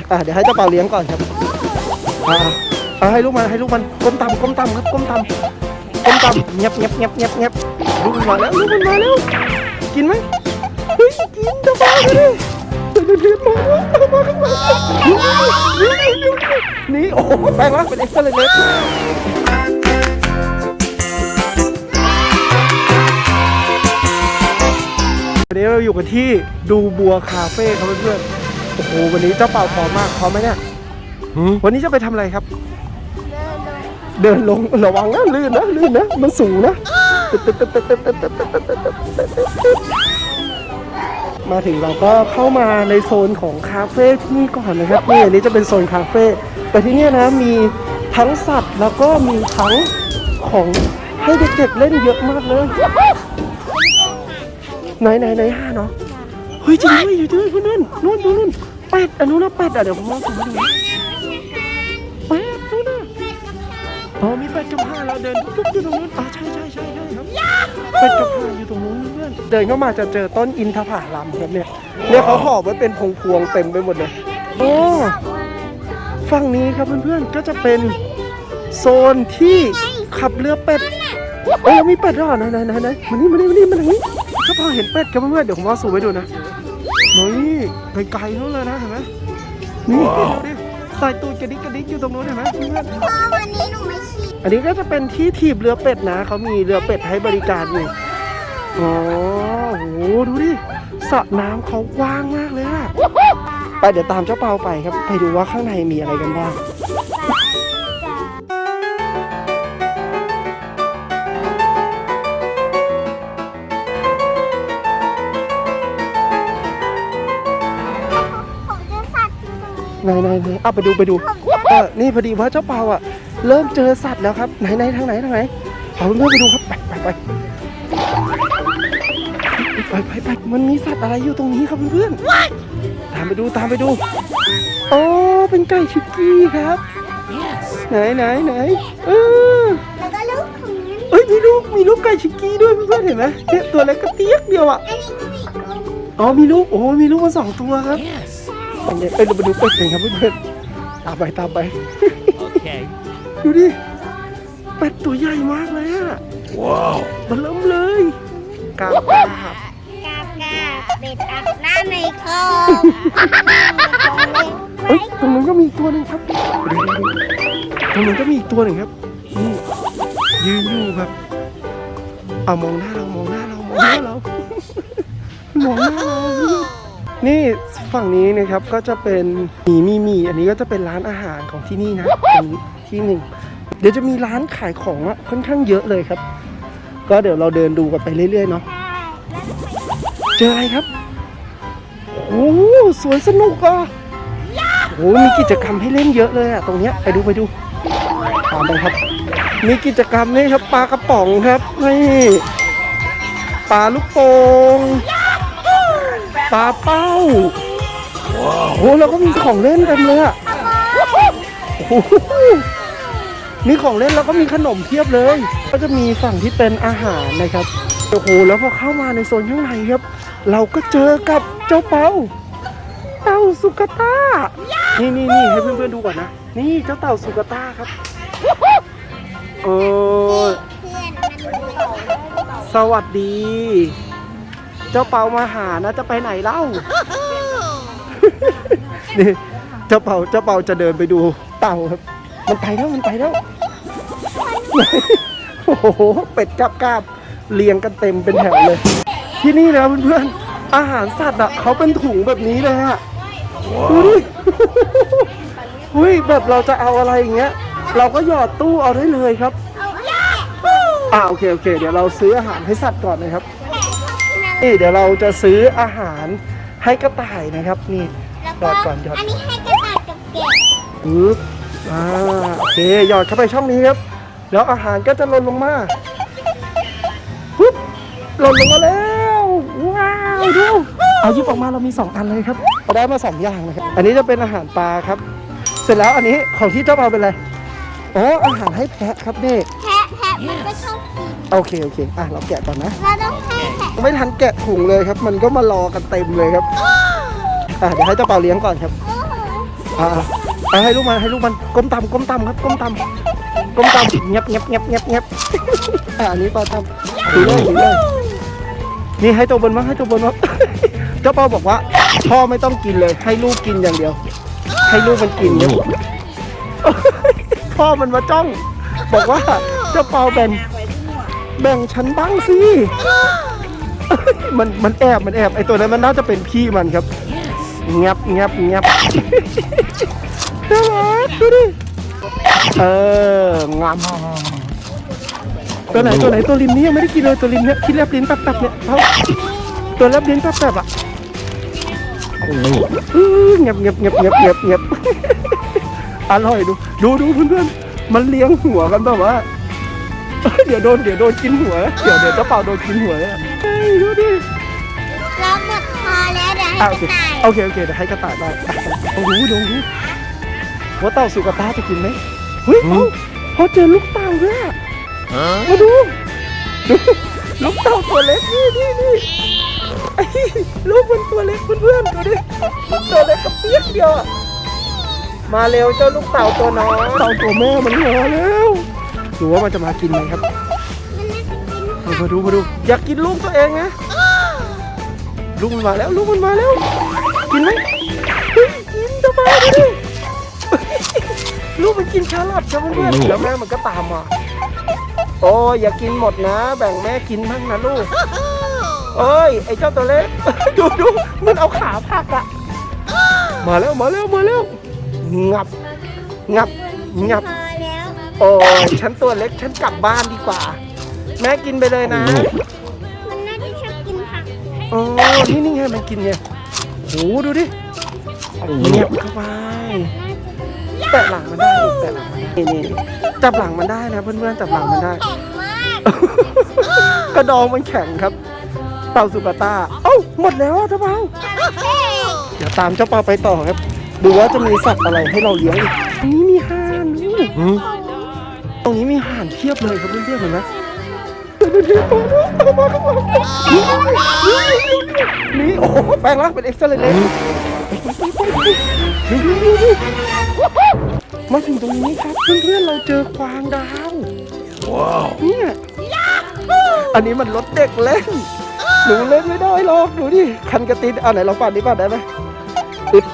เดี๋ยวให้เจ้าเป่าเลี้ยงก่อนครับให้ลูกมันก้มต่ำครับก้มต่ำเงียบลูกมันมาแล้วกินไหมเฮ้ยกินเจ้าเป่าเลยเดี๋ยวมาข้างหลังนี่โอ้โหแปลงร่างเป็นเอ็กซ์เลยวันนี้เราอยู่กันที่ดูบัวคาเฟ่ครับเพื่อนๆโอ้โหวันนี้เจ้าเป่าพร้อมมากพร้อมไหมเนี่ยวันนี้จะไปทำอะไรครับเดินลงระวังนะลื่นนะมันสูงนะมาถึงเราก็เข้ามาในโซนของคาเฟ่ที่นี่ก่อนนะครับนี่อันนี้จะเป็นโซนคาเฟ่แต่ที่นี่นะมีทั้งสัตว์แล้วก็มีทั้งของให้เด็กๆเล่นเยอะมากเลยไหนห่าเนาะเฮ้ยจริงด้วยอยู่ด้วยนู่นเป็ดอันนู้นนะเป็ดเดี๋ยวผมมองดูเป็ดนู่นนะมีเป็ดกับห่าเราเดินปุ๊บอยู่ตรงนู้นใช่ครับเป็ดกับห่าอยู่ตรงนู้นเพื่อนเดินเข้ามาจะเจอต้นอินทผลัมครับเนี่ยเขาห่อไว้เป็นพวงเต็มไปหมดเลยฝั่งนี้ครับเพื่อนๆก็จะเป็นโซนที่ขับเรือเป็ดเรามีเป็ดด้วยไหนมานี่ถ้าพอเห็นเป็ดครับเพื่อนๆเดี๋ยวผมว่าสูบไปดูนะนี่ไกลๆนู้นเลยนะเห็นไหมนี่ดูดิใส่ตูดกระดิกอยู่ตรงนู้นเห็นไหมเพื่อนๆวันนี้หนูไม่ขี่อันนี้ก็จะเป็นที่ถีบเรือเป็ดนะเขามีเรือเป็ดให้บริการอยู่โอ้โหดูดิสระน้ำเขากว้างมากเลยอะไปเดี๋ยวตามเจ้าเปาไปครับไปดูว่าข้างในมีอะไรกันบ้างไหนไปดูนี่พอดีว่าเจ้าเปาเริ่มเจอสัตว์แล้วครับไหนทางไหนเอาเพื่อนไปดูครับไปมันมีสัตว์อะไรอยู่ตรงนี้ครับเพื่อนตามไปดูโอ้เป็นไก่ชิกกี้ครับไหนแล้วก็ลูกของมันมีลูกไก่ชิกกี้ด้วยเพื่อนเห็นไหมเนี่ยตัวเล็กกระเตี้ยเดียวมีลูกมีลูกมา2 ตัวครับไปดูเป็ดกันครับเพื่อนๆตามไปดูดิเป็ดตัวใหญ่มากเลยว้าวมันเริ่มเลยกาเป็ดอาบน้ำในคลองตรงนั้นก็มีตัวหนึ่งครับตรงนั้นก็มีอีกตัวหนึ่งครับนี่ยืนอยู่แบบมองหน้าเรานี่ฝั่งนี้นะครับก็จะเป็นมีอันนี้ก็จะเป็นร้านอาหารของที่นี่นะเป็นที่หนึ่งเดี๋ยวจะมีร้านขายของค่อนข้างเยอะเลยครับก็เดี๋ยวเราเดินดูกันไปเรื่อยๆเนาะเจออะไรครับโอ้สวนสนุกมีกิจกรรมให้เล่นเยอะเลยตรงเนี้ยไปดูตามไปครับมีกิจกรรมนี่ครับปลากระป๋องครับนี่ปลาลูกโป่งปลาเป้าแล้วก็มีของเล่นเต็มเลยมีของเล่นแล้วก็มีขนมเพียบเลยก็จะมีฝั่งที่เป็นอาหารนะครับแล้วพอเข้ามาในโซนข้างในครับเราก็เจอกับเจ้าเต่าสุกาต้านี่ให้เพื่อนๆดูก่อนนะนี่เจ้าเต่าสุกาต้าครับสวัสดีเจ้าเปามาหานะจะไปไหนเล่านี่เจ้าเปาจะเดินไปดูเต่าครับมันไปแล้วโอ้โหเป็ดกาบเรียงกันเต็มเป็นแถวเลยที่นี่นะเพื่อนๆอาหารสัตว์เขาเป็นถุงแบบนี้เลยดูดิแบบเราจะเอาอะไรอย่างเงี้ยเราก็หยอดตู้เอาได้เลยครับโอเคเดี๋ยวเราซื้ออาหารให้สัตว์ก่อนนะครับนี่เดี๋ยวเราจะซื้ออาหารให้กระต่ายนะครับนี่หยอดก่อนอันนี้ให้กระต่ายกับแกะโอเคหยอดเข้าไปช่องนี้ครับแล้วอาหารก็จะหล่นลงมาหล่นลงมาแล้วว้าวดูเอายิบออกมาเรามี2 อันเลยครับเราได้มา2 อย่างนะครับอันนี้จะเป็นอาหารปลาครับเสร็จแล้วอันนี้ของที่เจ้าเปาเป็นอะไรอาหารให้แพะครับนี่แพะมันก็ชอบกินโอเคเราแกะก่อนนะเราต้องให้แพะไม่ทันแกะถุงเลยครับมันก็มารอกันเต็มเลยครับเดี๋ยวให้เจ้าเปาเลี้ยงก่อนครับ ให้ลูกมันก้มต่ำครับก้มต่ำเงียบอันนี้ปลาต่ำถือเลยนี่ให้ตัวบนมั้งเจ้าเปาบอกว่าพ่อไม่ต้องกินเลยให้ลูกกินอย่างเดียวให้ลูกมันกินเนี่ยพ่อมันมาจ้องบอกว่าเจ้าเปาแบ่งฉันบ้างสิมันแอบไอตัวนั้นมันน่าจะเป็นพี่มันครับเงียบน่ารักดูดิงามตัวไหนตัวริมนี้ยังไม่ได้กินเลยตัวริมเนี้ยที่แลบลิ้นแป๊บๆเนี่ยเขาตัวแลบลิ้นแป๊บๆอ่ะเงียบอร่อยดูเพื่อนๆมันเลี้ยงหัวกันแบบว่าเดี๋ยวโดนกินหัวเดี๋ยวเจ้าเปาโดนกินหัวเลยดูดิเราหมดพอแล้วเดี๋ยวให้กระต่ายโอเคเดี๋ยวให้กระต่ายได้ดูว่าเต่าสุกตาจะกินไหมเฮ้ยพอเจอลูกเต่าด้วยมาดูลูกเต่าตัวเล็กนี่ลูกมันตัวเล็กเพื่อนๆดูดิตัวเล็กกับเปี๊ยกเดียวมาเร็วเจ้าลูกเต่าตัวน้อยเต่าตัวแม่มันมาแล้วดูว่ามันจะมากินไหมครับมาดูอยากกินลูกตัวเองนะลูกมันมาแล้วกินไหมกินจะมาดิลูกมันกินแครอทครับเพื่อนแล้วแม่มันก็ตามมาโอ้ยอย่ากินหมดนะแบ่งแม่กินบ้างนะลูกเอ้ยไอ้เจ้าตัวเล็กดูมันเอาขาพักอะมาแล้วงับโอ้ยฉันตัวเล็กฉันกลับบ้านดีกว่าแม่กินไปเลยนะมันน่าจะชอบกินผักโอ้นี่ไงมันกินไงโอ้ดูดิเงียบเข้าไปแตะหลังมันได้นี่จับหลังมันได้นะเพื่อนๆจับหลังมันได้กระดองมันแข็งครับเต่าสุกตาหมดแล้วเจ้าเปาเดี๋ยวตามเจ้าเปาไปต่อครับดูว่าจะมีสัตว์อะไรให้เราเลี้ยงอีกนี่มีห่านตรงนี้มีห่านเทียบเลยครับเพื่อนๆเห็นไหมนี่โอ้แปลงร่างเป็นเอ็กซ์เลนเลยมาถึงตรงนี้ครับเพื่อนๆเราเจอกวางดาวว้าวเนี่ยอันนี้มันรถเด็กเล่นหนูเล่นไม่ได้หรอกดูดิคันกระตินไหนลองปั่นได้ไหมอึด